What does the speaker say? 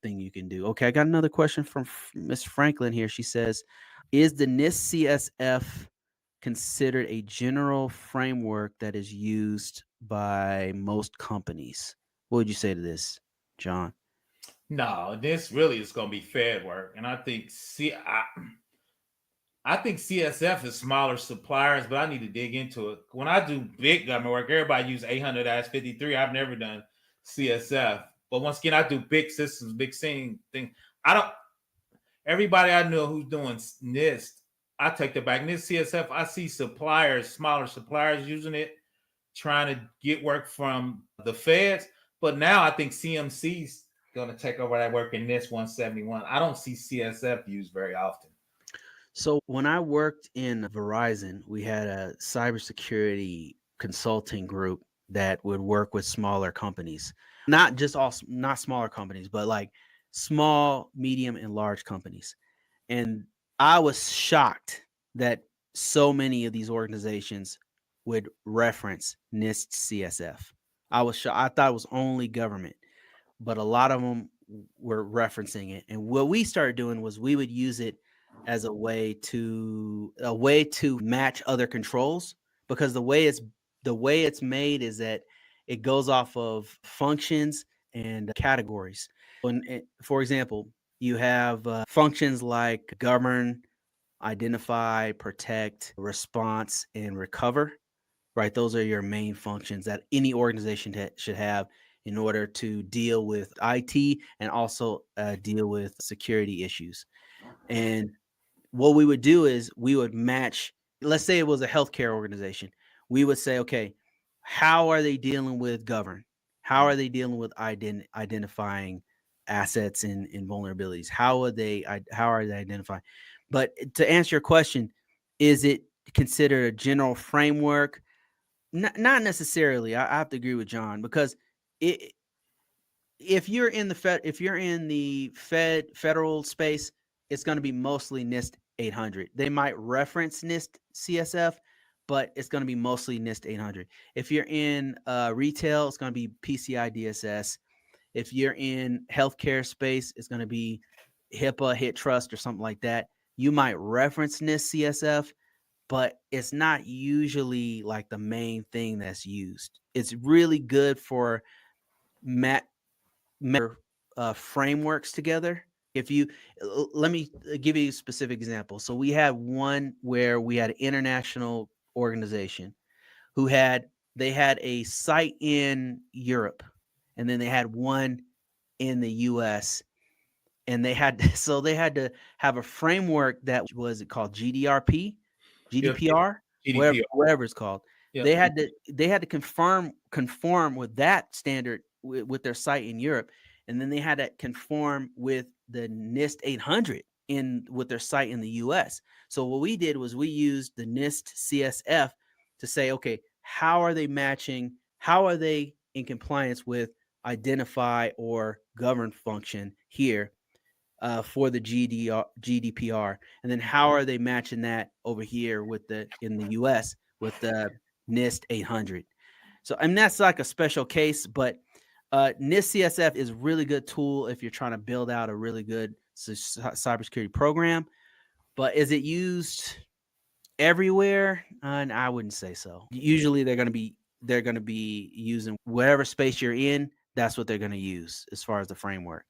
thing you can do. Okay, I got another question from Miss Franklin here. She says, is the NIST CSF considered a general framework that is used by most companies? What would you say to this, John? No, this really is going to be Fed work, and I think CSF is smaller suppliers, but I need to dig into it. When I do big government work, everybody use 800-53. I've never done CSF, but once again, I do big systems, big scene thing. I don't. Everybody I know who's doing NIST, I take the back. NIST CSF, I see suppliers, smaller suppliers using it, trying to get work from the feds. But now I think CMC's going to take over that work in NIST 171. I don't see CSF used very often. So when I worked in Verizon, we had a cybersecurity consulting group that would work with smaller companies, not smaller companies, but like small, medium, and large companies. And I was shocked that so many of these organizations would reference NIST CSF. I was shocked. I thought it was only government, but a lot of them were referencing it. And what we started doing was we would use it as a way to match other controls, because the way it's made is that it goes off of functions and categories. For example, you have functions like govern, identify, protect, response, and recover. Right, those are your main functions that any organization should have in order to deal with IT and also deal with security issues. And what we would do is we would match, let's say it was a healthcare organization. We would say, okay, how are they dealing with govern? How are they dealing with identifying assets and vulnerabilities? How are they identifying? But to answer your question, is it considered a general framework? Not necessarily. I have to agree with John, because it, if you're in the federal space, it's going to be mostly NIST 800. They might reference NIST CSF, but it's going to be mostly NIST 800. If you're in retail, it's going to be PCI DSS. If you're in healthcare space, it's going to be HIPAA, HIT Trust, or something like that. You might reference NIST CSF, but it's not usually like the main thing that's used. It's really good for mat frameworks together. If you Let me give you a specific example. So we had one where we had an international organization who had a site in Europe, and then they had one in the US, and they had to have a framework that was called GDRP, Yep, GDPR, GDPR. whatever it's called. Yep. They had to conform with that standard with their site in Europe, and then they had to conform with the NIST 800 in with their site in the US. So what we did was we used the NIST CSF to say, okay, how are they matching? How are they in compliance with identify or govern function here for the GDPR, and then how are they matching that over here in the US with the NIST 800? So, I mean, that's like a special case, but NIST CSF is a really good tool if you're trying to build out a really good cybersecurity program. But is it used everywhere? And I wouldn't say so. Usually, they're going to be using whatever space you're in. That's what they're going to use as far as the framework.